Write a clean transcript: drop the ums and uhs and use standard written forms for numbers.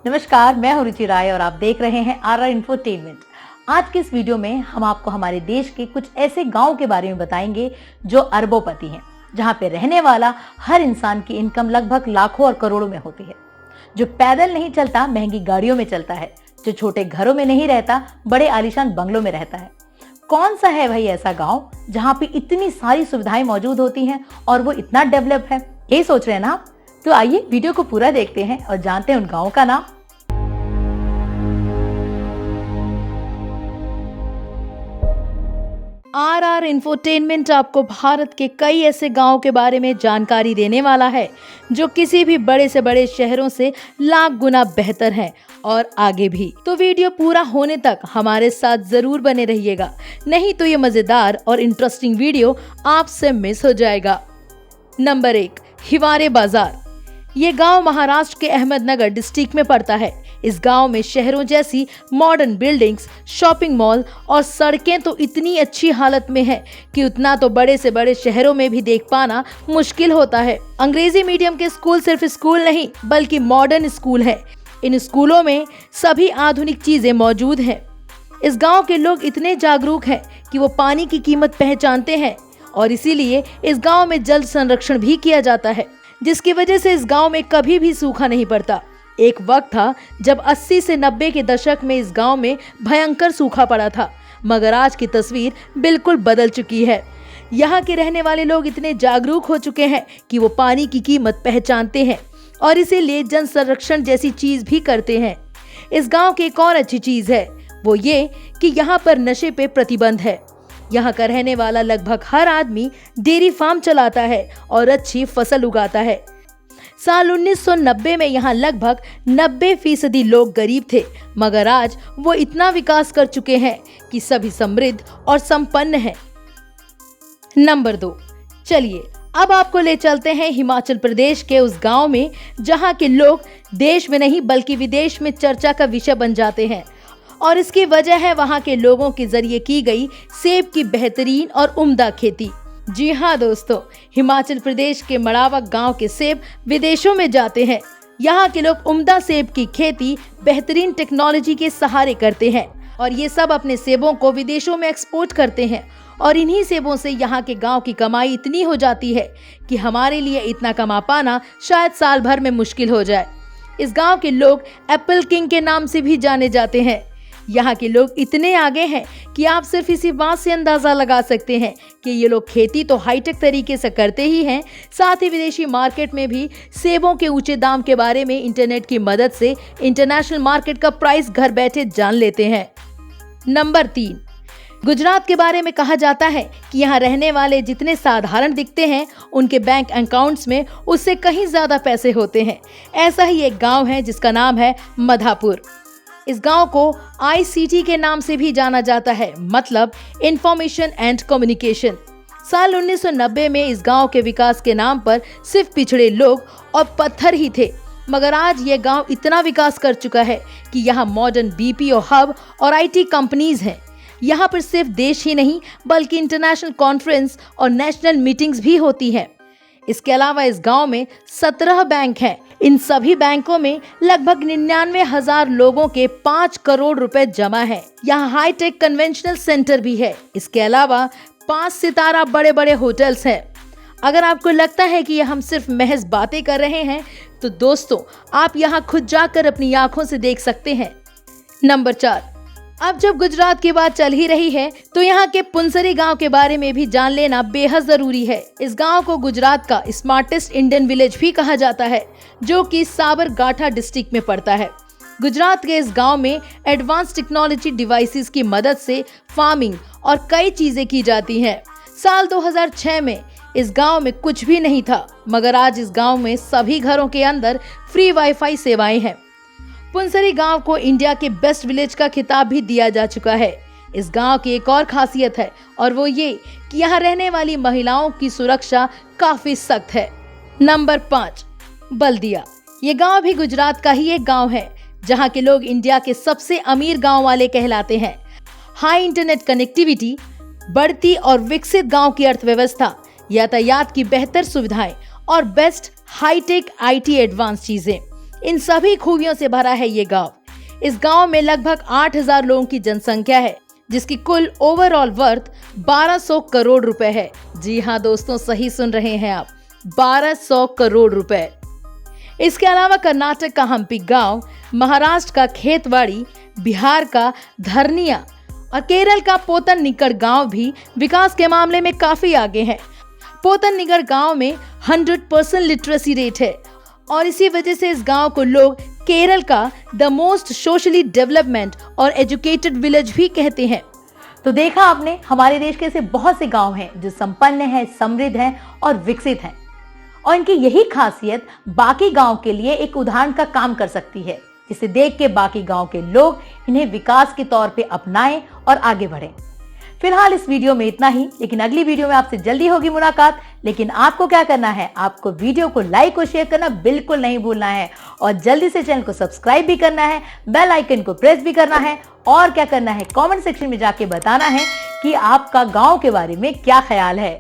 नमस्कार, मैं हूं रुचि राय और आप देख रहे हैं RR इंफोटेनमेंट। आज के इस वीडियो में हम आपको हमारे देश के कुछ ऐसे गांव के बारे में बताएंगे जो अरबोपति हैं, जहां पे रहने वाला हर इंसान की इनकम लगभग लाखों और करोड़ों में होती है, जो पैदल नहीं चलता, महंगी गाड़ियों में चलता है, जो छोटे घरों में नहीं रहता, बड़े आलीशान बंगलों में रहता है। कौन सा है भाई ऐसा गाँव जहाँ पे इतनी सारी सुविधाएं मौजूद होती हैं और वो इतना डेवलप है? यही सोच रहे हैं ना आप? तो आइए वीडियो को पूरा देखते हैं और जानते हैं उन गाँव का नाम। RR इंफोटेनमेंट आपको भारत के कई ऐसे गांवों के बारे में जानकारी देने वाला है जो किसी भी बड़े से बड़े शहरों से लाख गुना बेहतर हैं और आगे भी। तो वीडियो पूरा होने तक हमारे साथ जरूर बने रहिएगा, नहीं तो ये मजेदार और इंटरेस्टिंग वीडियो आपसे मिस हो जाएगा। नंबर 1, हिवारे बाजार। ये गांव महाराष्ट्र के अहमदनगर डिस्ट्रिक्ट में पड़ता है। इस गांव में शहरों जैसी मॉडर्न बिल्डिंग्स, शॉपिंग मॉल और सड़कें तो इतनी अच्छी हालत में है कि उतना तो बड़े से बड़े शहरों में भी देख पाना मुश्किल होता है। अंग्रेजी मीडियम के स्कूल सिर्फ स्कूल नहीं बल्कि मॉडर्न स्कूल है। इन स्कूलों में सभी आधुनिक चीजें मौजूद हैं। इस गाँव के लोग इतने जागरूक हैं कि वो पानी की कीमत पहचानते हैं और इसीलिए इस गाँव में जल संरक्षण भी किया जाता है, जिसकी वजह से इस गांव में कभी भी सूखा नहीं पड़ता। एक वक्त था जब 80 से 90 के दशक में इस गांव में भयंकर सूखा पड़ा था, मगर आज की तस्वीर बिल्कुल बदल चुकी है। यहाँ के रहने वाले लोग इतने जागरूक हो चुके हैं कि वो पानी की कीमत पहचानते हैं और इसीलिए जल संरक्षण जैसी चीज भी करते हैं। इस गाँव की एक और अच्छी चीज है, वो ये कि यहाँ पर नशे पे प्रतिबंध है। यहाँ का रहने वाला लगभग हर आदमी डेयरी फार्म चलाता है और अच्छी फसल उगाता है। साल 1990 में यहाँ लगभग 90% लोग गरीब थे, मगर आज वो इतना विकास कर चुके हैं कि सभी समृद्ध और संपन्न हैं। नंबर 2, चलिए अब आपको ले चलते हैं हिमाचल प्रदेश के उस गांव में जहाँ के लोग देश में नहीं बल्कि विदेश में चर्चा का विषय बन जाते हैं और इसकी वजह है वहाँ के लोगों के जरिए की गई सेब की बेहतरीन और उम्दा खेती। जी हाँ दोस्तों, हिमाचल प्रदेश के मड़ावा गांव के सेब विदेशों में जाते हैं। यहाँ के लोग उम्दा सेब की खेती बेहतरीन टेक्नोलॉजी के सहारे करते हैं और ये सब अपने सेबों को विदेशों में एक्सपोर्ट करते हैं और इन्हीं सेबों से यहाँ के गांव की कमाई इतनी हो जाती है कि हमारे लिए इतना कमा पाना शायद साल भर में मुश्किल हो जाए। इस गाँव के लोग एप्पल किंग के नाम से भी जाने जाते हैं। यहाँ के लोग इतने आगे हैं कि आप सिर्फ इसी बात से अंदाजा लगा सकते हैं कि ये लोग खेती तो हाईटेक तरीके से करते ही हैं, साथ ही विदेशी मार्केट में भी सेबों के ऊंचे दाम के बारे में इंटरनेट की मदद से इंटरनेशनल मार्केट का प्राइस घर बैठे जान लेते हैं। नंबर 3, गुजरात के बारे में कहा जाता है कि यहाँ रहने वाले जितने साधारण दिखते हैं, उनके बैंक अकाउंट्स में उससे कहीं ज्यादा पैसे होते हैं। ऐसा ही एक गाँव है जिसका नाम है मधापुर। इस गांव को ICT के नाम से भी जाना जाता है, मतलब इंफॉर्मेशन एंड कम्युनिकेशन। साल 1990 में इस गांव के विकास के नाम पर सिर्फ पिछड़े लोग और पत्थर ही थे, मगर आज ये गांव इतना विकास कर चुका है कि यहाँ मॉडर्न BPO हब और IT कंपनीज हैं। यहाँ पर सिर्फ देश ही नहीं बल्कि इंटरनेशनल कॉन्फ्रेंस और नेशनल मीटिंग्स भी होती हैं। इसके अलावा इस गांव में 17 बैंक हैं। इन सभी बैंकों में लगभग 99,000 लोगों के 5 करोड़ रुपए जमा है। यहाँ हाईटेक कन्वेंशनल सेंटर भी है। इसके अलावा 5 सितारा बड़े बड़े होटल्स हैं। अगर आपको लगता है कि हम सिर्फ महज बातें कर रहे हैं, तो दोस्तों आप यहाँ खुद जाकर अपनी आंखों से देख सकते हैं। नंबर 4, अब जब गुजरात की बात चल ही रही है तो यहाँ के पुंसरी गांव के बारे में भी जान लेना बेहद जरूरी है। इस गांव को गुजरात का स्मार्टेस्ट इंडियन विलेज भी कहा जाता है, जो कि साबरकांठा डिस्ट्रिक्ट में पड़ता है। गुजरात के इस गांव में एडवांस टेक्नोलॉजी डिवाइसेस की मदद से फार्मिंग और कई चीजें की जाती हैं। साल 2006 में इस गांव में कुछ भी नहीं था, मगर आज इस गांव में सभी घरों के अंदर फ्री वाईफाई सेवाएं हैं। पुंसरी गांव को इंडिया के बेस्ट विलेज का खिताब भी दिया जा चुका है। इस गांव की एक और खासियत है और वो ये कि यहाँ रहने वाली महिलाओं की सुरक्षा काफी सख्त है। नंबर 5, बल्दिया। ये गांव भी गुजरात का ही एक गांव है, जहां के लोग इंडिया के सबसे अमीर गांव वाले कहलाते हैं। हाई इंटरनेट कनेक्टिविटी, बढ़ती और विकसित गांव की अर्थव्यवस्था, यातायात की बेहतर सुविधाएं और बेस्ट हाईटेक IT एडवांस चीजें, इन सभी खूबियों से भरा है ये गांव। इस गांव में लगभग 8,000 लोगों की जनसंख्या है, जिसकी कुल ओवरऑल वर्थ 1200 करोड़ रुपए है। जी हाँ दोस्तों, सही सुन रहे हैं आप, 1200 करोड़ रुपए। इसके अलावा कर्नाटक का हम्पी गांव, महाराष्ट्र का खेतवाड़ी, बिहार का धरनिया और केरल का पोतननिकड़ गांव भी विकास के मामले में काफी आगे हैं। पोतननिकड़ गांव में 100% लिटरेसी रेट है और इसी वजह से इस गांव को लोग केरल का द मोस्ट सोशली डेवलपमेंट और एजुकेटेड विलेज भी कहते हैं। तो देखा आपने, हमारे देश के ऐसे बहुत से गांव हैं जो संपन्न हैं, समृद्ध हैं और विकसित हैं, और इनकी यही खासियत बाकी गांव के लिए एक उदाहरण का काम कर सकती है, जिसे देख के बाकी गांव के लोग इन्हें विकास के तौर पे अपनाएं और आगे बढ़ें। फिलहाल इस वीडियो में इतना ही, लेकिन अगली वीडियो में आपसे जल्दी होगी मुलाकात। लेकिन आपको क्या करना है, आपको वीडियो को लाइक और शेयर करना बिल्कुल नहीं भूलना है, और जल्दी से चैनल को सब्सक्राइब भी करना है, बेल आइकन को प्रेस भी करना है, और क्या करना है, कमेंट सेक्शन में जाके बताना है कि आपका गांव के बारे में क्या ख्याल है।